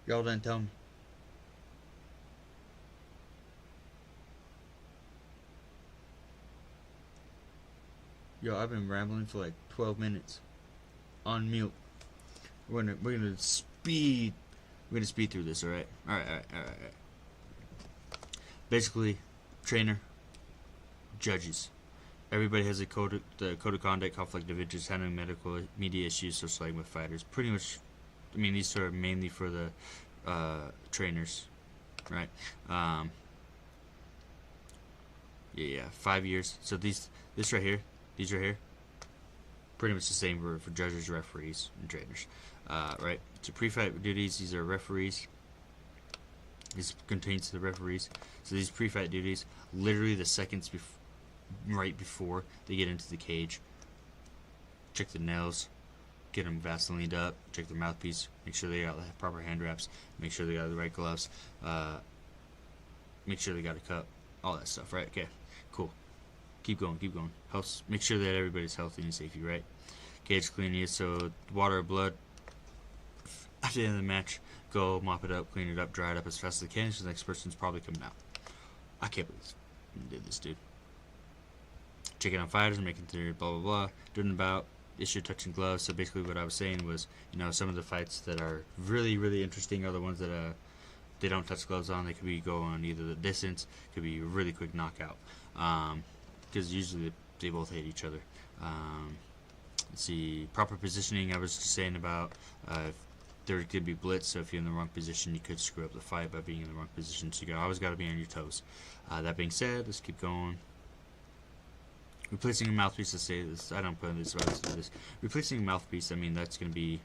[SPEAKER 1] Y'all didn't tell me. Yo, I've been rambling for like 12 minutes. On mute. We're gonna speed through this, alright? Alright. Basically, trainer, judges. Everybody has the code of conduct, conflict of interest, handling medical media issues, socializing with fighters. Pretty much, I mean, these are mainly for the trainers, right? Yeah, 5 years. So these right here, pretty much the same for judges, referees, and trainers, right? So pre-fight duties, these are referees. This contains to the referees. So these pre-fight duties, literally the seconds right before they get into the cage, check the nails, get them Vaselined up, check their mouthpiece, make sure they got the proper hand wraps, make sure they got the right gloves, make sure they got a cup, all that stuff, right? Okay, cool. Keep going. Helps make sure that everybody's healthy and safe, right? Cage cleaning it, so water or blood at the end of the match, go mop it up, clean it up, dry it up as fast as they can, because the next person's probably coming out. I can't believe I did this, dude. Checking on fighters, making their blah blah blah, doing about issue touching gloves. So basically what I was saying was, you know, some of the fights that are really, really interesting are the ones that they don't touch gloves on. They could be go on either the distance, could be a really quick knockout, because usually they both hate each other. Let's see, proper positioning, I was just saying about there could be blitz, so if you're in the wrong position you could screw up the fight by being in the wrong position, so you always got to be on your toes. That being said, let's keep going. Replacing a mouthpiece, let's say this, I don't put this, but let's do this. Replacing a mouthpiece, I mean, that's going to be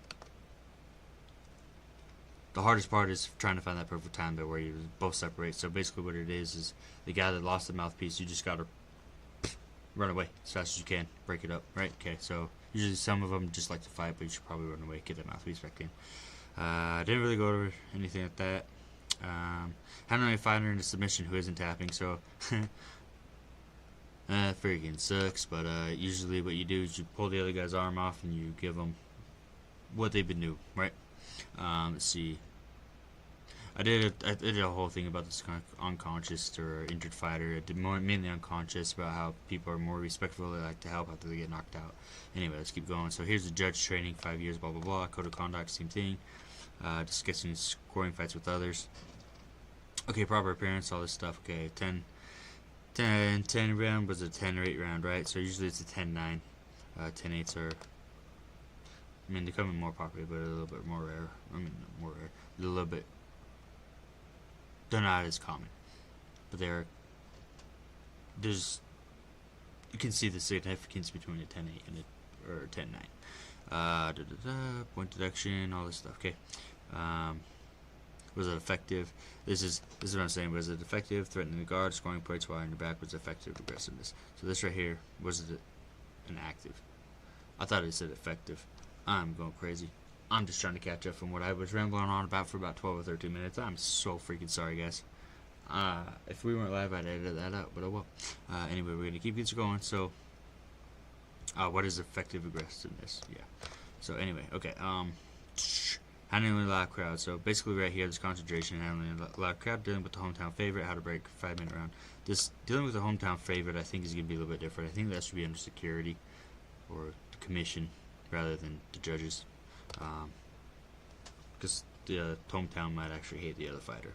[SPEAKER 1] the hardest part, is trying to find that perfect time where you both separate. So basically what it is the guy that lost the mouthpiece, you just got to run away as fast as you can, break it up, right? Okay, so usually some of them just like to fight, but you should probably run away, get that mouthpiece back in. Didn't really go over anything like that. Handling a fighter into submission who isn't tapping, so freaking sucks, but usually what you do is you pull the other guy's arm off and you give them what they've been doing, right? Let's see. I did a whole thing about this unconscious or injured fighter. I did mainly unconscious, about how people are more respectful. They like to help after they get knocked out. Anyway, let's keep going. So here's the judge training, 5 years, blah blah blah. Code of conduct, same thing. Discussing scoring fights with others. Okay, proper appearance, all this stuff. Okay, 10 round was a 10 or 8 round, right? So usually it's a 10-9. 10-8s are, I mean, they're becoming more popular, but a little bit more rare. I mean, more rare. A little bit. They're not as common, but there's, you can see the significance between a 10-8 and a 10-9. Point deduction, all this stuff. Okay. Was it effective? This is what I'm saying. Was it effective? Threatening the guard, scoring points while on your back. Was effective? Aggressiveness. So this right here, was it an active? I thought it said effective. I'm going crazy. I'm just trying to catch up from what I was rambling on about for about 12 or 13 minutes. I'm so freaking sorry, guys. If we weren't live, I'd edit that out, but oh well. Anyway, we're going to keep this going. So, what is effective aggressiveness? Yeah. So, anyway, okay. Handling a loud crowd. So, basically right here, this concentration, handling a loud crowd, dealing with the hometown favorite, how to break 5-minute round. This, dealing with the hometown favorite, I think is going to be a little bit different. I think that should be under security or the commission rather than the judges. Because the hometown might actually hate the other fighter.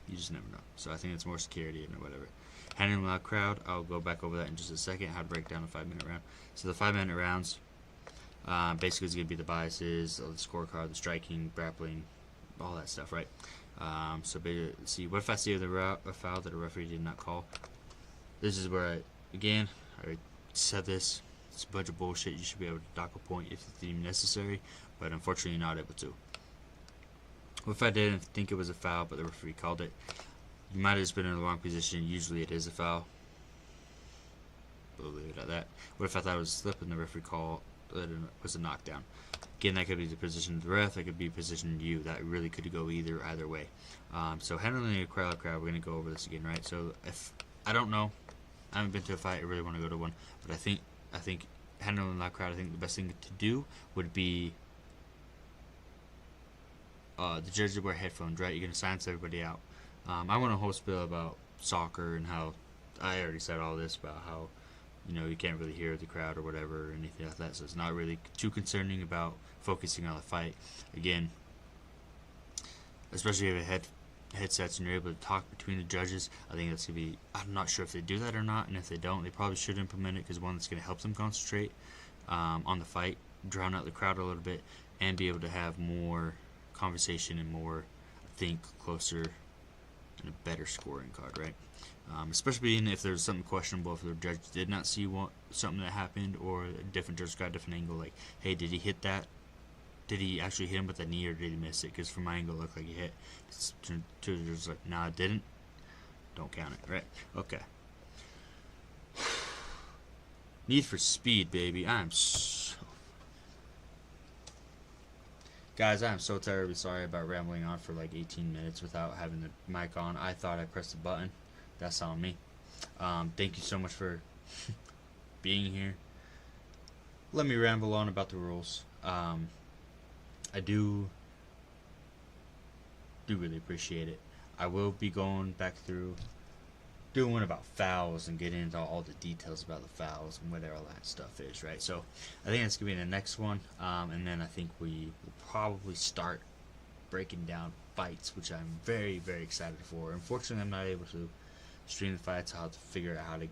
[SPEAKER 1] You just never know. So I think it's more security and whatever. Handling a loud crowd, I'll go back over that in just a second, how to break down a 5-minute round. So the 5-minute rounds, basically is going to be the biases, the scorecard, the striking, grappling, all that stuff, right? So let's see, what if I see a foul that a referee did not call? This is where I said this, it's a bunch of bullshit. You should be able to dock a point if it's deemed necessary, but unfortunately not able to. What if I didn't think it was a foul, but the referee called it? You might have just been in the wrong position. Usually it is a foul. We'll leave it at that. What if I thought it was a slip and the referee called that it was a knockdown? Again, that could be the position of the ref. That could be position of you. That really could go either way. So handling a crowd, we're going to go over this again, right? So if I don't know, I haven't been to a fight. I really want to go to one, but I think handling that crowd, I think the best thing to do would be the judges wear headphones, right? You're gonna silence everybody out. I want to whole spiel about soccer and how I already said all this about how you can't really hear the crowd or whatever or anything like that. So it's not really too concerning about focusing on the fight. Again, especially if you have headsets and you're able to talk between the judges, I think that's gonna be. I'm not sure if they do that or not, and if they don't, they probably should implement it because one, that's gonna help them concentrate on the fight, drown out the crowd a little bit, and be able to have more conversation and more, I think, closer and a better scoring card, right? Especially if there's something questionable, if the judge did not see something that happened, or a different judge got a different angle, like, hey, did he hit that? Did he actually hit him with a knee, or did he miss it? Because from my angle, it looked like he hit. Two judges like, nah, it didn't. Don't count it, right? Okay. Need for Speed, baby. Guys, I am so terribly sorry about rambling on for like 18 minutes without having the mic on. I thought I pressed the button. That's on me. Thank you so much for being here. Let me ramble on about the rules. I do really appreciate it. I will be going back through doing one about fouls and getting into all the details about the fouls and whatever all that stuff is, right? So I think that's going to be the next one, and then I think we will probably start breaking down fights, which I'm very, very excited for. Unfortunately, I'm not able to stream the fights. I'll have to figure out how to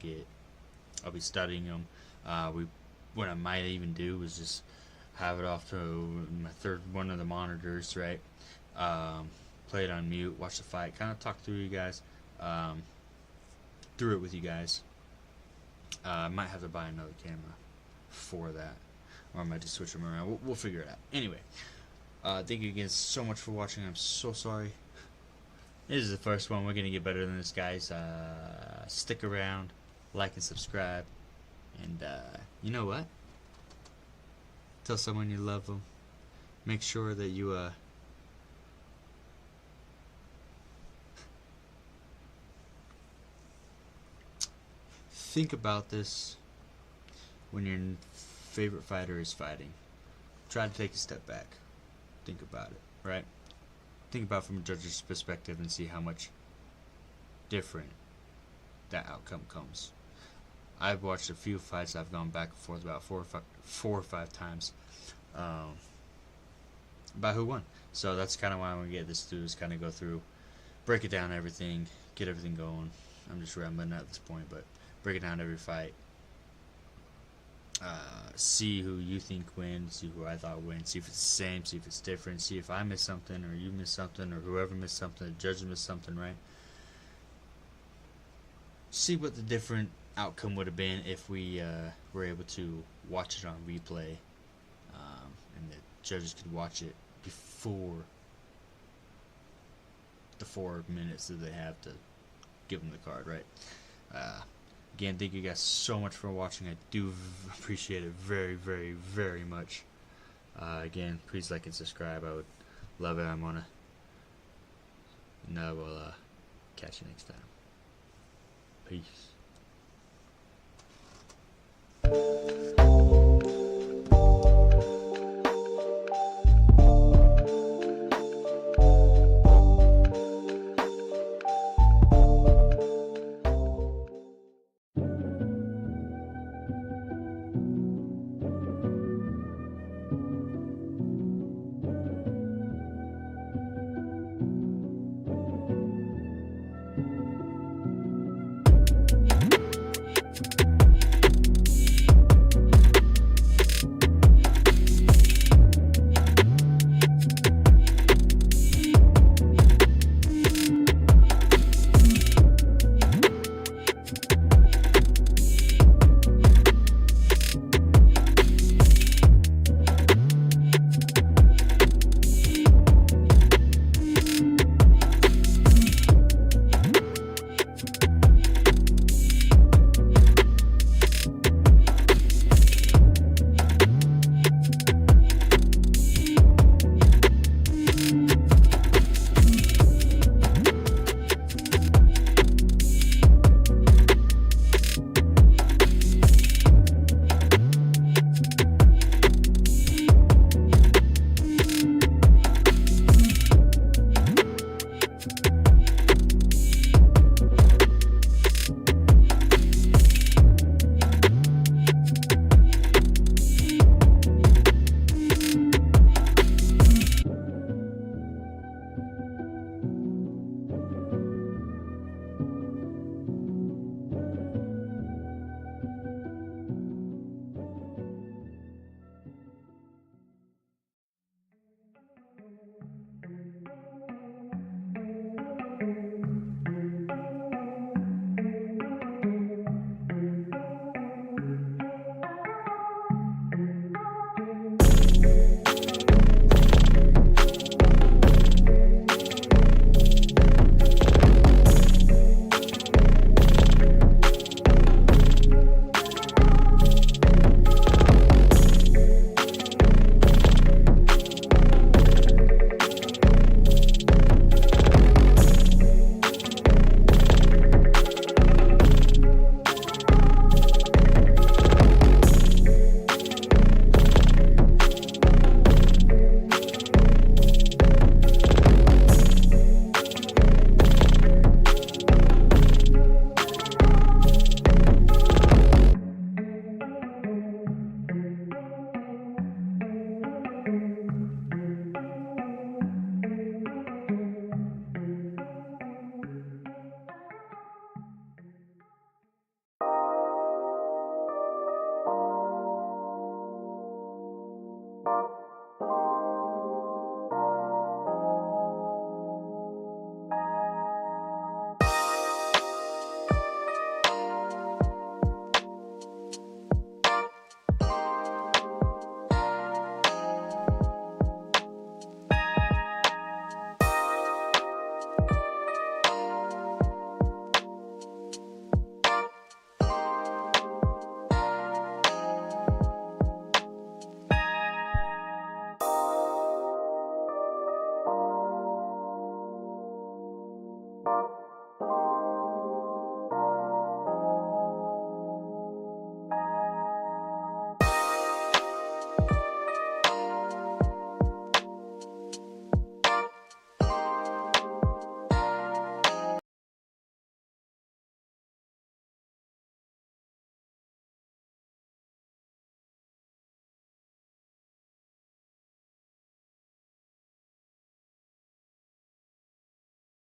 [SPEAKER 1] I'll be studying them. What I might even do is just have it off to my third one of the monitors, right? Play it on mute, watch the fight, kind of talk through you guys, through it with you guys. I might have to buy another camera for that, or I might just switch them around. We'll figure it out. Anyway, thank you again so much for watching. I'm so sorry. This is the first one. We're gonna get better than this, guys. Stick around, like and subscribe, and you know what? Tell someone you love them. Make sure that you think about this when your favorite fighter is fighting. Try to take a step back. Think about it, right? Think about it from a judge's perspective and see how much different that outcome comes. I've watched a few fights. I've gone back and forth about four or five times about who won. So that's kind of why I'm going to get this through, is kind of go through, break it down, everything, get everything going. I'm just rambling at this point, but break it down every fight. See who you think wins, see who I thought wins, see if it's the same, see if it's different, see if I missed something, or you missed something, or whoever missed something, the judge missed something, right? See what the different outcome would have been if we were able to watch it on replay, and the judges could watch it before the 4 minutes that they have to give them the card, right? Again, thank you guys so much for watching. I do appreciate it very, very, very much. Again, please like and subscribe. I would love it. I'm on and I will catch you next time. Peace.